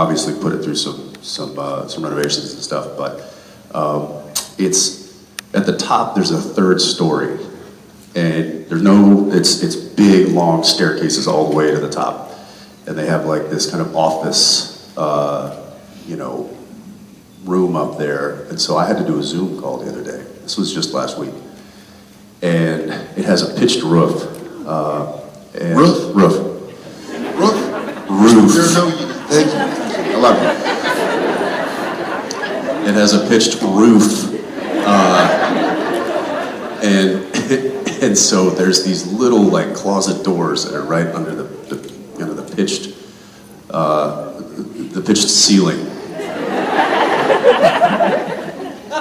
obviously put it through some renovations and stuff, but it's at the top. There's a third story, and there's no. It's big, long staircases all the way to the top, and they have like this kind of office, you know, room up there. And so I had to do a Zoom call the other day. This was just last week, and it has a pitched roof. Roof. Thank you. I love you. It has a pitched roof, and so there's these little like closet doors that are right under the you know, the pitched ceiling,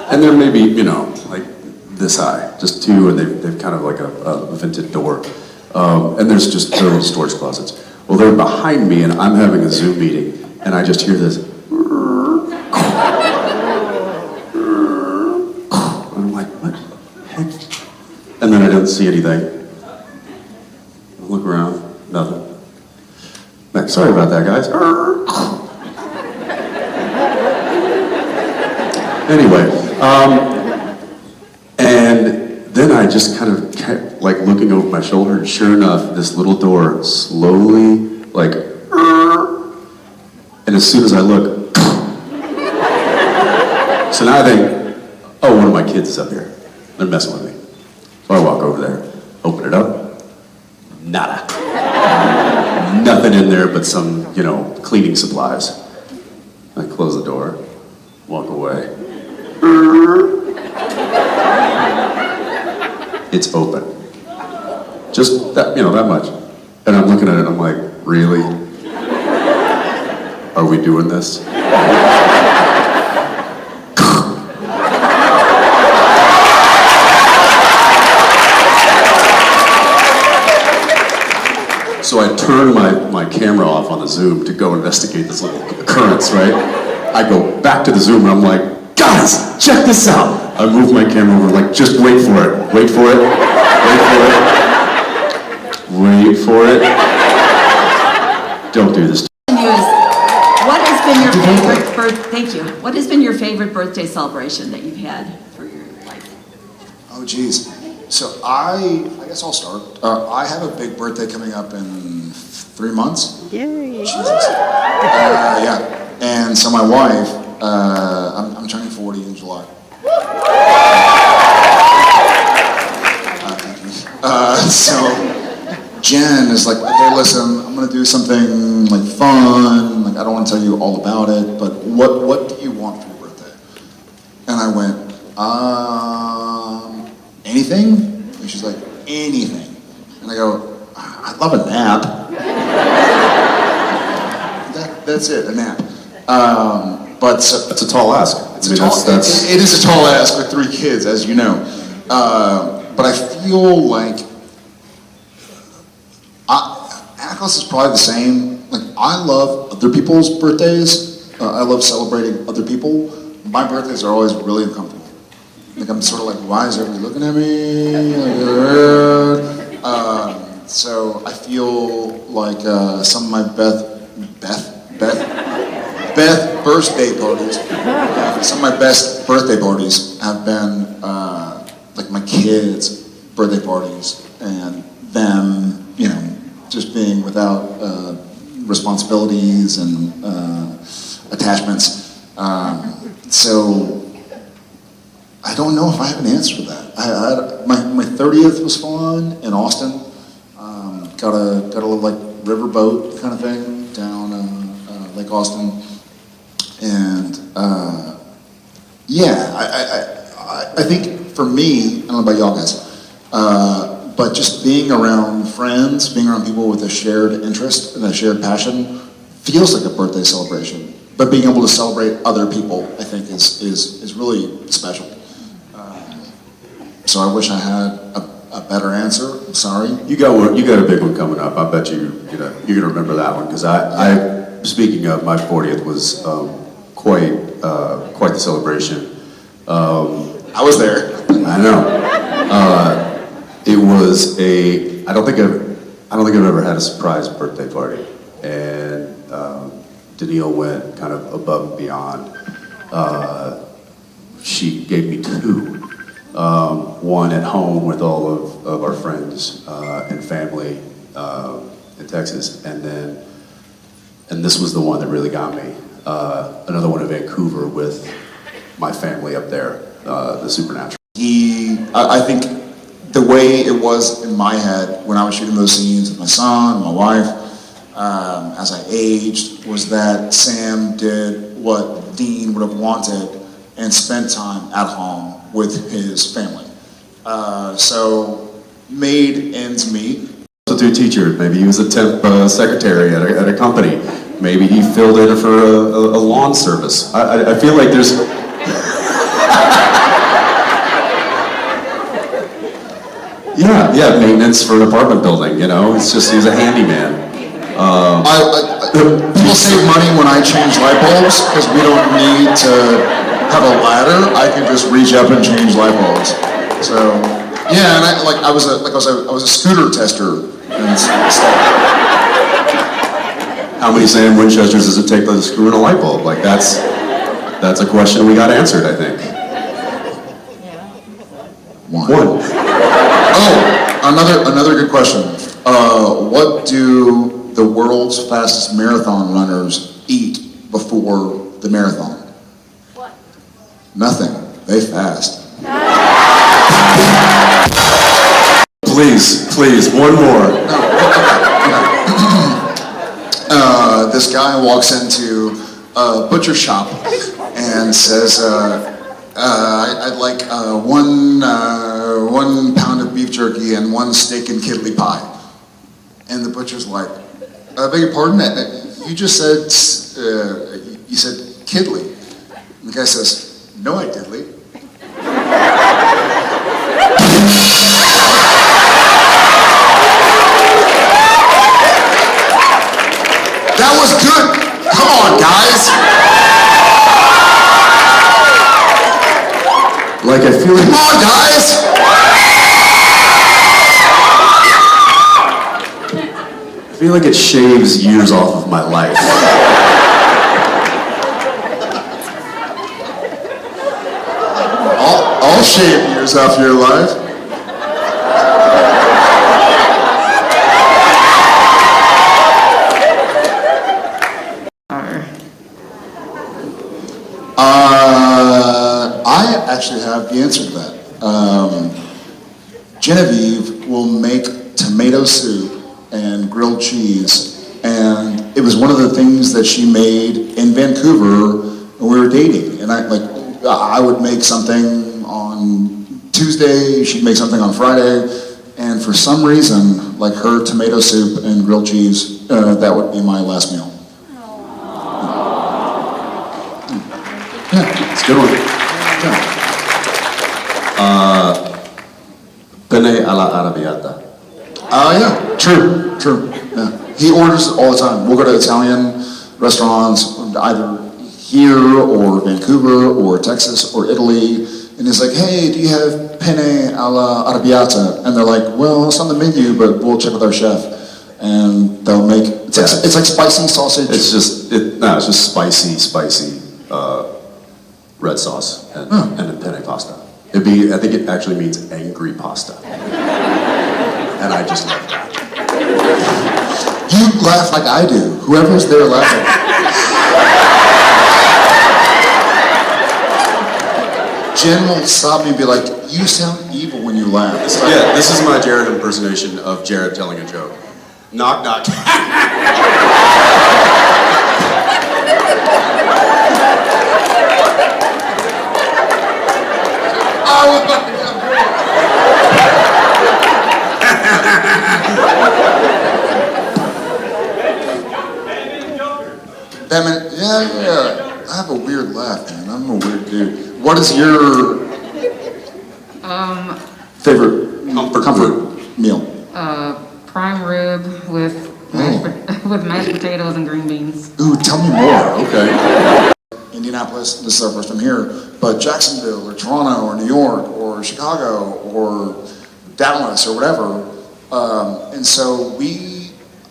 and they're maybe, you know, like this high, just two, and they've kind of like a vented door, and there's just little storage closets. Well, they're behind me, and I'm having a Zoom meeting, and I just hear this. And I'm like, what the heck? And then I don't see anything. I look around, nothing. Man, sorry about that, guys. Anyway, and then I just kind of kept like looking over my shoulder, and sure enough, this little door slowly, like, and as soon as I look, so now I think, oh, one of my kids is up here. They're messing with me. So I walk over there, open it up, nada. Nothing in there but some, you know, cleaning supplies. I close the door, walk away. It's open. Just that, you know, that much. And I'm looking at it, I'm like, really? Are we doing this? So I turn my camera off on the Zoom to go investigate this little occurrence, right? I go back to the Zoom and I'm like, guys, check this out. I move my camera over, like, just wait for it. Wait for it. Wait for it. Wait for it. Don't do this. What has been your favorite thank you. What has been your favorite birthday celebration that you've had for your life? Oh, geez. So I guess I'll start. I have a big birthday coming up in 3 months. Yay. Jesus. Yeah. And so my wife, I'm turning 40 in July. So Jen is like, okay, listen, I'm gonna do something like fun. Like, I don't want to tell you all about it, but what do you want for your birthday? And I went, anything? And she's like, anything. And I go, I'd love a nap. That's it, a nap. But so, That's a tall ask. it is a tall ask with 3 kids, as you know. But I feel like Atlas is probably the same. Like, I love other people's birthdays. I love celebrating other people. My birthdays are always really uncomfortable. Like, I'm sort of like, why is everybody looking at me? Like, so I feel like some of my Beth birthday parties, some of my best birthday parties have been like my kids' birthday parties, and them, you know, just being without responsibilities and attachments. So I don't know if I have an answer for that. My 30th was fun in Austin. Got a little like riverboat kind of thing down Lake Austin, and yeah, I think for me, I don't know about y'all guys, but just being around friends, being around people with a shared interest and a shared passion feels like a birthday celebration. But being able to celebrate other people, I think, is really special. So I wish I had a better answer. I'm sorry. You got a big one coming up. I bet you're gonna remember that one, because I speaking of, my 40th was quite the celebration. I was there. I know. It was I don't think I've ever had a surprise birthday party, and Danielle went kind of above and beyond. She gave me two. One at home with all of our friends and family in Texas, and this was the one that really got me. Another one in Vancouver with my family up there, the Supernatural. I think the way it was in my head when I was shooting those scenes with my son, my wife, as I aged, was that Sam did what Dean would have wanted and spent time at home with his family. So made ends meet. Substitute teacher, maybe he was a temp secretary at a company. Maybe he filled in for a lawn service. I feel like there's... Yeah, maintenance for an apartment building, you know? It's just, he's a handyman. People save money when I change light bulbs because we don't need to have a ladder. I can just reach up and change light bulbs. So, yeah, and I was a scooter tester and stuff. How many Sam Winchesters does it take to screw in a light bulb? Like, that's a question we got answered, I think. One. Oh, another good question. What do the world's fastest marathon runners eat before the marathon? What? Nothing. They fast. Please, one more. This guy walks into a butcher shop and says, I'd like one pound of beef jerky and one steak and kidney pie. And the butcher's like, I beg your pardon? You just said, you said kidney. And the guy says, no, I didn't. That was good. Come on, guys. Like, I feel like... Come on, guys. I feel like it shaves years off of my life. I'll shave years off your life. I actually have the answer to that. Genevieve will make tomato soup and grilled cheese, and it was one of the things that she made in Vancouver when we were dating. And I would make something on Tuesday, she'd make something on Friday, and for some reason, like her tomato soup and grilled cheese, that would be my last meal. It's a good one. Yeah. Penne alla arrabbiata. Yeah, true. Yeah. He orders it all the time. We'll go to Italian restaurants, either here or Vancouver or Texas or Italy, and he's like, hey, do you have penne alla arrabbiata? And they're like, well, it's on the menu, but we'll check with our chef. And they'll make, it's like spicy sausage. It's just spicy red sauce and then penne pasta. I think it actually means angry pasta. And I just love that. You laugh like I do. Whoever's there laughing. Jen will stop me and be like, you sound evil when you laugh. Yeah, this is my Jared impersonation of Jared telling a joke. Knock, knock. Yeah. I have a weird laugh, man. I'm a weird dude. What is your favorite comfort meal? Prime rib with mashed potatoes and green beans. Ooh, tell me more. Okay. Indianapolis, this is our first time here, but Jacksonville or Toronto or New York or Chicago or Dallas or whatever. And so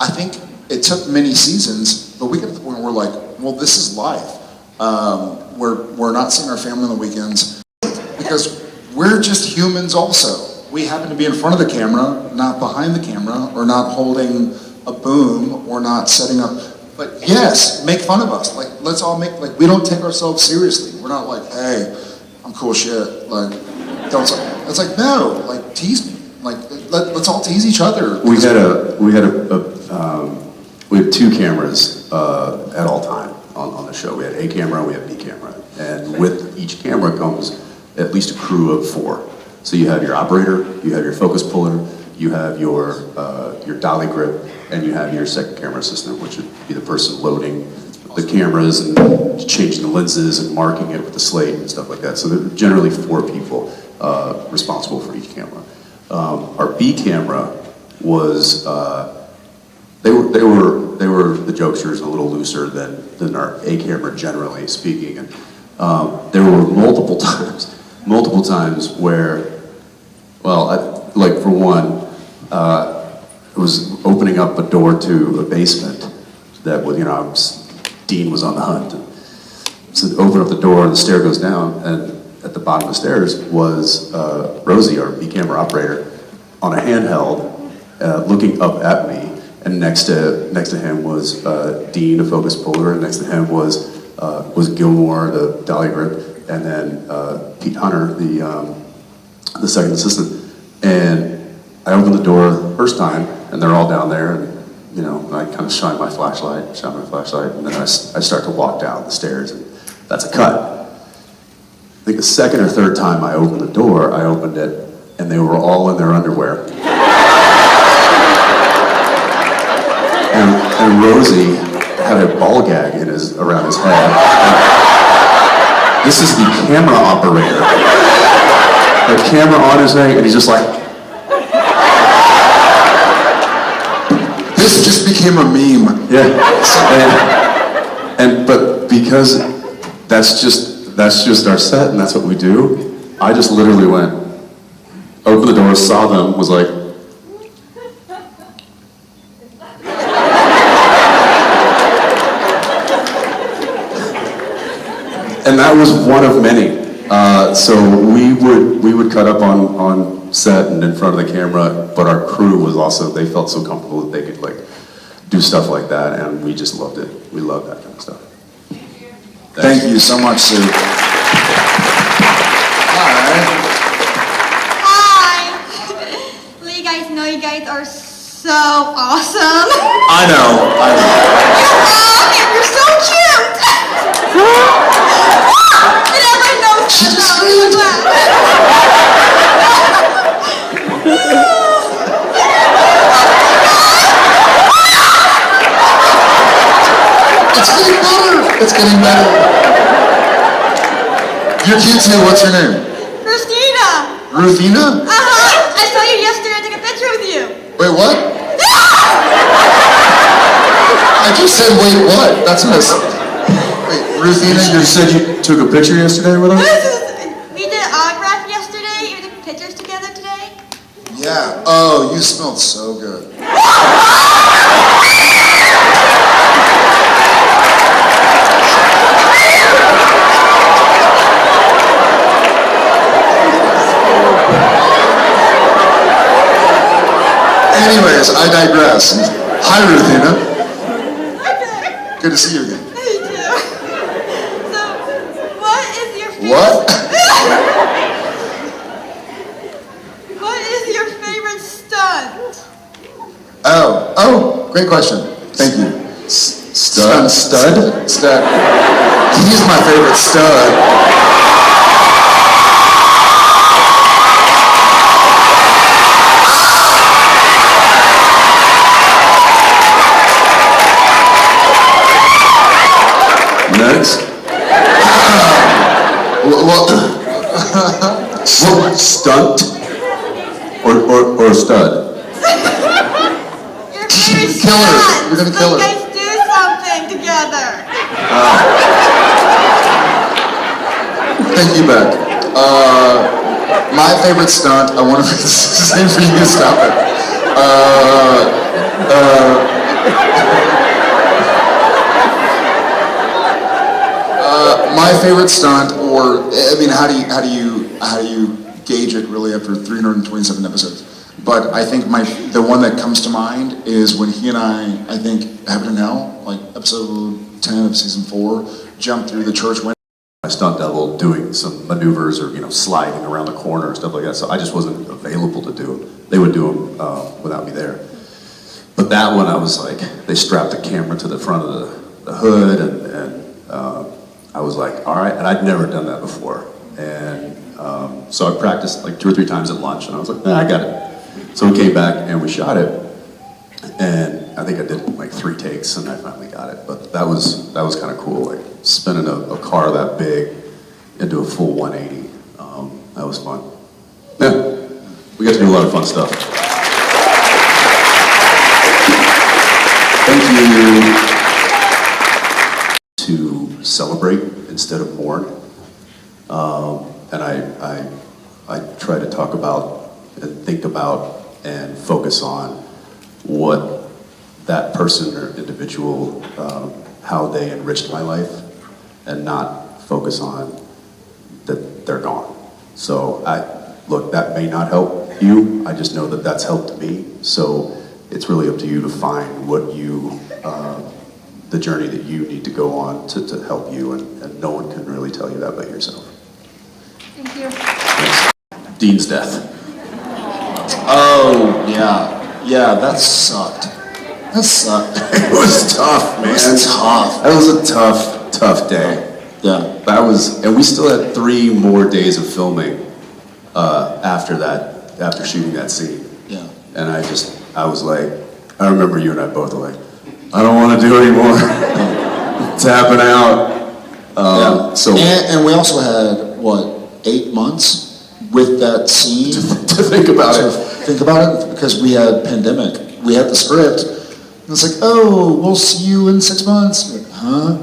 I think it took many seasons, but we got to the point where we're like, well, this is life. We're not seeing our family on the weekends because we're just humans also. We happen to be in front of the camera, not behind the camera, or not holding a boom, or not setting up. But yes, make fun of us. Like, let's all make, like, we don't take ourselves seriously. We're not like, hey, I'm cool shit. Like, don't, it's like, no, like, tease me. Like, let's all tease each other. We had two cameras at all time on the show. We had A camera and we had B camera. And with each camera comes at least a crew of 4. So you have your operator, you have your focus puller, you have your dolly grip, and you have your second camera assistant, which would be the person loading the cameras and changing the lenses and marking it with the slate and stuff like that. So there are generally 4 people responsible for each camera. Our B camera was they were the jokesters, a little looser than our A camera, generally speaking. And there were multiple times where, well, like for one, it was opening up a door to a basement that would, Dean was on the hunt. And so open up the door and the stair goes down, and at the bottom of the stairs was Rosie, our B camera operator, on a handheld, looking up at me. And next to him was Dean, a focus puller, and next to him was Gilmore, the dolly grip, and then Pete Hunter, the second assistant. And I opened the door the first time, and they're all down there, and I kind of shine my flashlight, and then I start to walk down the stairs, and that's a cut. I think the second or third time I opened the door, I opened it, and they were all in their underwear. And Rosie had a ball gag around his head. And this is the camera operator. The camera on his head, and he's just like. This just became a meme. Yeah. But because that's just our set, and that's what we do, I just literally went, opened the door, saw them, was like. And that was one of many. So we would cut up on set and in front of the camera, but our crew was also, they felt so comfortable that they could do stuff like that, and we just loved it. We loved that kind of stuff. Thank you so much, Sue. Hi. Let you guys know you guys are so awesome. I know. You're so cute. Everyone knows She that. just No, screamed. It's getting better. You're cute too. What's your name? Christina. Ruthina? I saw you yesterday. I took a picture with you. Wait, what? I just said, wait, what? That's what I said. Wait, Ruthina, You said you took a picture yesterday with us? We did an autograph yesterday. We took pictures together today. Yeah. Oh, you smelled so good. Anyways, I digress. Hi, Ruthina. Good to see you again. Me too. So, what is your favorite? What? What is your favorite stunt? Oh, great question. Thank you. Stud? Stud. He's my favorite stud. Next. Stunt or stud? Your favorite Kill her. stunt. You're gonna kill her. You guys do something together. Thank you, Beck. My favorite stunt, I want to make this the same for you to stop it. my favorite stunt, or I mean, how do you gauge it really after 327 episodes? But I think the one that comes to mind is when he and I think Heaven and Hell, like episode 10 of season 4, jumped through the church window. My stunt double doing some maneuvers or sliding around the corner and stuff like that. So I just wasn't available to do them. They would do them without me there. But that one, I was like, they strapped the camera to the front of the hood, and I was like, all right. And I'd never done that before, and so I practiced like 2 or 3 times at lunch, and I was like, I got it. So we came back and we shot it, and I think I did like 3 takes, and I finally got it. But that was kind of cool, like spinning a car that big into a full 180. That was fun. Yeah, we got to do a lot of fun stuff. Thank you. To celebrate instead of mourn, and I try to talk about and think about and focus on what that person or individual, how they enriched my life, and not focus on that they're gone. So look, that may not help you. I just know that that's helped me. So it's really up to you to find what you, the journey that you need to go on to help you, and no one can really tell you that but yourself. Thank you. Thanks. Dean's death. Oh, yeah, that sucked. That sucked. It was tough, man. It was tough. That was a tough day. Yeah. And we still had 3 more days of filming after shooting that scene. Yeah. And I was like, I remember you and I both were like, I don't want to do anymore. Tapping out. Yeah. So And we also had, what, 8 months with that scene? to think about it. Think about it, because we had pandemic. We had the script, and it's like, oh, we'll see you in 6 months. Like, huh?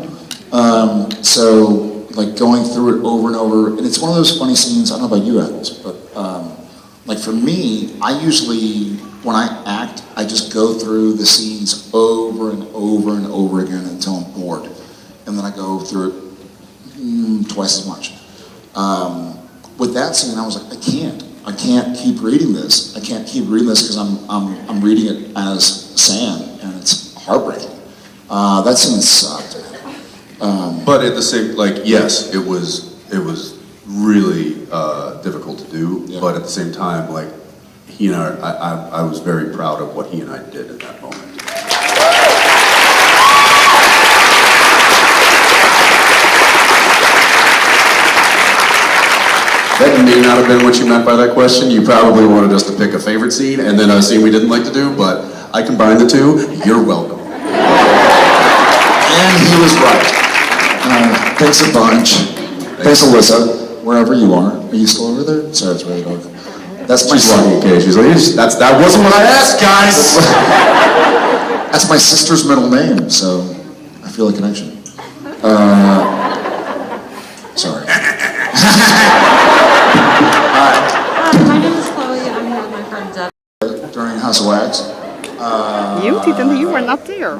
So, like, going through it over and over, and it's one of those funny scenes, I don't know about you, Adams, but, like, for me, I usually, when I act, I just go through the scenes over and over and over again until I'm bored. And then I go through it twice as much. With that scene, I was like, I can't keep reading this. I can't keep reading this because I'm reading it as Sam, and it's heartbreaking. That scene sucked. But at the same, like, yes, it was really difficult to do. Yeah. But at the same time, like, he and I was very proud of what he and I did at that moment. That may not have been what you meant by that question. You probably wanted us to pick a favorite scene and then a scene we didn't like to do, but I combined the 2. You're welcome. And he was right. Thanks a bunch. Thanks, Alyssa, wherever you are. Are you still over there? Sorry, it's really dark. That's my She's lucky, okay? She's like, that wasn't what I asked, guys! That's my sister's middle name, so I feel a connection. Sorry. My name is Chloe. I'm here with my friend Deb. During House of Wax. You didn't, you were not there.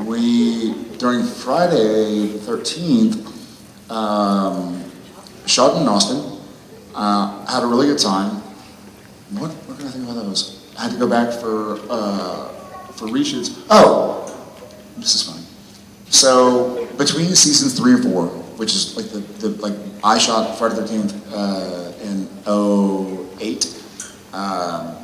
During Friday the 13th, shot in Austin, had a really good time. What can I think about those? I had to go back for reshoots. Oh, this is funny. So between seasons 3 and 4, which is like like I shot Friday the 13th in 2008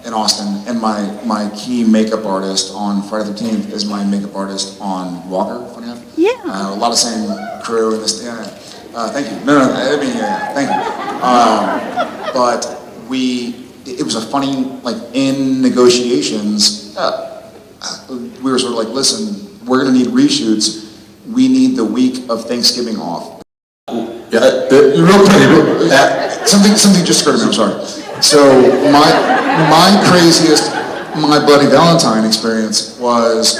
in Austin, and my key makeup artist on Friday the 13th is my makeup artist on Walker. Funny enough. Yeah. A lot of same crew in this. Yeah. Thank you. No, I mean, yeah, thank you. But it was a funny, like, in negotiations, we were sort of like, listen, we're going to need reshoots. We need the week of Thanksgiving off. Yeah, Something just occurred to me, I'm sorry. So my craziest, my Bloody Valentine experience was,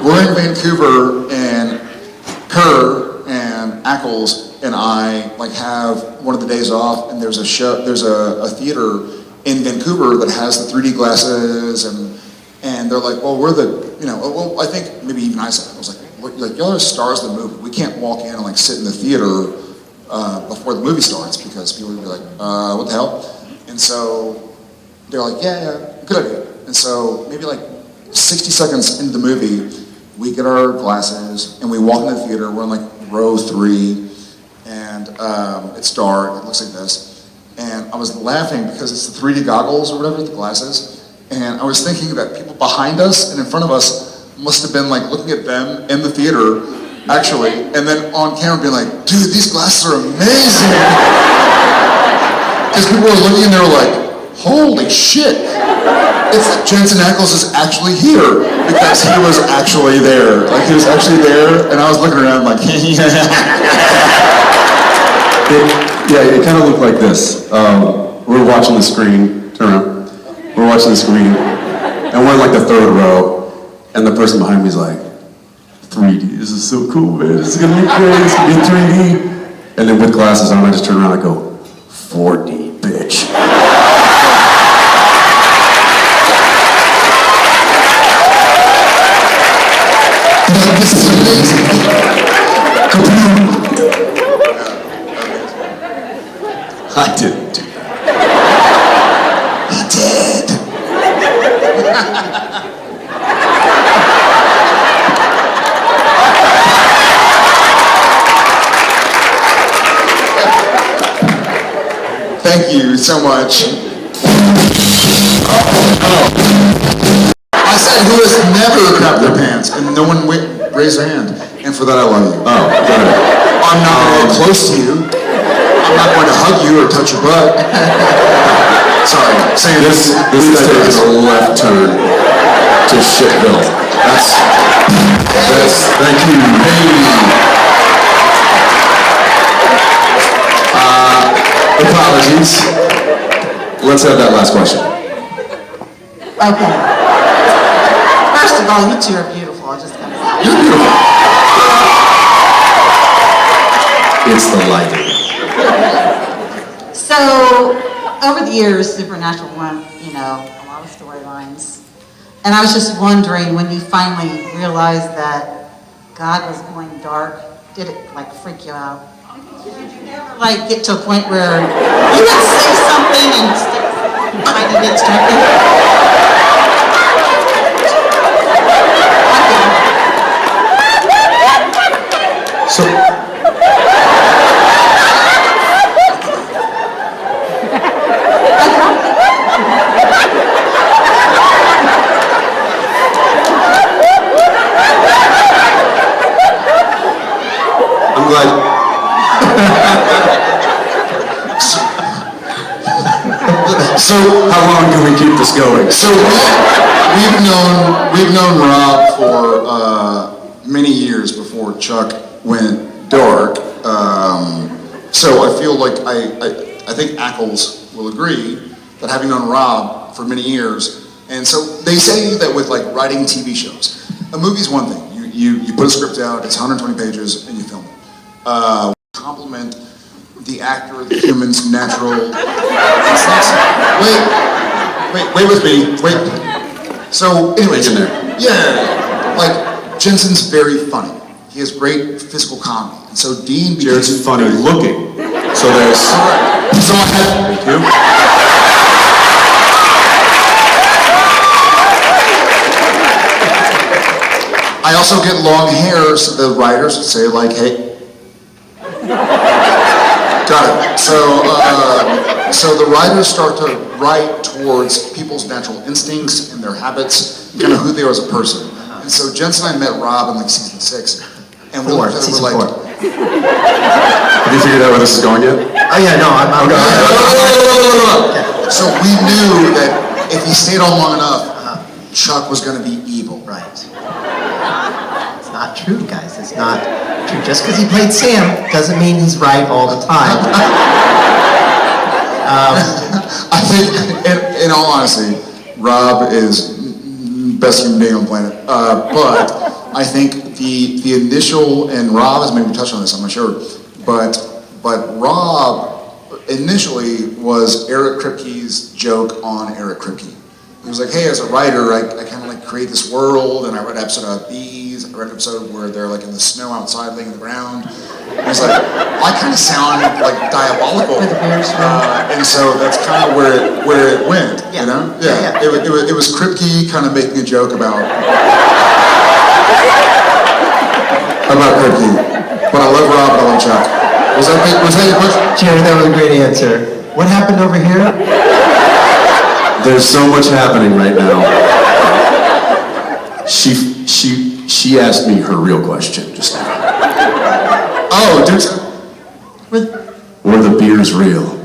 we're in Vancouver, and her and Ackles and I like have one of the days off, and there's a theater in Vancouver that has the 3D glasses, and And they're like, well, we're the, well, I think maybe even I said it. I was like, y'all are stars of the movie. We can't walk in and like sit in the theater before the movie starts because people would be like, what the hell? And so they're like, yeah, good idea. And so maybe like 60 seconds into the movie, we get our glasses and we walk into the theater. We're in like row 3 and it's dark. It looks like this. And I was laughing because it's the 3D goggles or whatever, the glasses. And I was thinking that people behind us and in front of us must have been like looking at them in the theater, actually, and then on camera being like, dude, these glasses are amazing. Because people were looking and they were like, holy shit. It's like Jensen is actually here because he was actually there. Like he was actually there and I was looking around like, It kind of looked like this. We're watching the screen, turn around. We're watching the screen, and we're in like the 3rd row, and the person behind me is like, 3D, this is so cool, man, this is gonna be great, it's gonna be 3D. And then with glasses on, I just turn around and go, 4D, bitch. this is amazing. I didn't do that. He did. Thank you so much. I said who has never crapped their pants, and no one raised their hand. And for that, I love you. Oh, good. I'm not going to get close to you. I'm not going to hug you or touch your butt. Sorry, saying This is taking a left turn to shitville. That's, thank you. Apologies. Let's have that last question. Okay. First of all, you two are beautiful. I just gotta say. You're beautiful. It's the lighting. So, over the years, Supernatural went, a lot of storylines. And I was just wondering, when you finally realized that God was going dark, did it, freak you out? Did you never, get to a point where you would say something and kind of get distracted? So, I'm glad. So, how long can we keep this going? So we've known Rob for many years before Chuck went dark. So I feel like I think Ackles will agree that having known Rob for many years, and so they say that with writing TV shows, a movie's one thing. You put a script out, it's 120 pages, and you film it. Compliment the actor, the human's natural instincts. Wait with me. Wait. So, anyways, in there. Yeah, Jensen's very funny. He has great physical comedy, and so Dean. Jared's funny looking. So there's. So I had. Thank you. I also get long hair, so the writers would say hey. Got it. So the writers start to write towards people's natural instincts and their habits, kind of who they are as a person. And so Jensen and I met Rob in season 6, and we looked at it, we're like, Have you figured out where this is going yet? Oh yeah, no, I'm Okay. So we knew that if he stayed on long enough, Chuck was going to be evil. right. It's not true, guys. It's not true. Just because he played Sam doesn't mean he's right all the time. I think, in all honesty, Rob is best human being on the planet. But I think the initial, and Rob has maybe touched on this, I'm not sure, but Rob initially was Eric Kripke's joke on Eric Kripke. he was like, hey, as a writer, I kind of like create this world, and I read an episode of bees, I read an episode where they're like in the snow outside laying on the ground. And he's like, I kind of sound like diabolical. And so that's kind of where it went, you know? Yeah. It was Kripke kind of making a joke about Kripke. But I love Rob and I love Chuck. Was that your question? Jerry, that was a great answer. What happened over here? There's so much happening right now. She asked me her real question just now. Oh, dude. Were the beers real?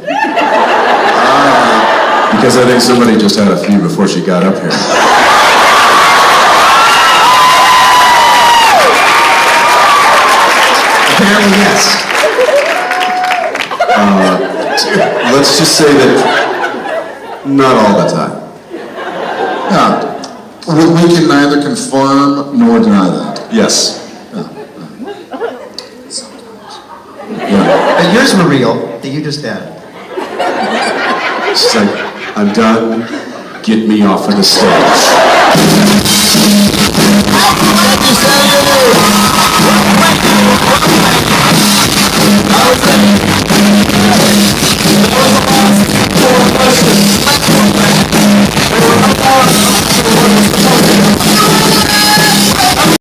Because I think somebody just had a few before she got up here. Apparently, yes. Let's just say that not all the time. Yeah. We can neither confirm nor deny that. Yes. But yours were real, that you just had. She's like, I'm done. Get me off of the stage.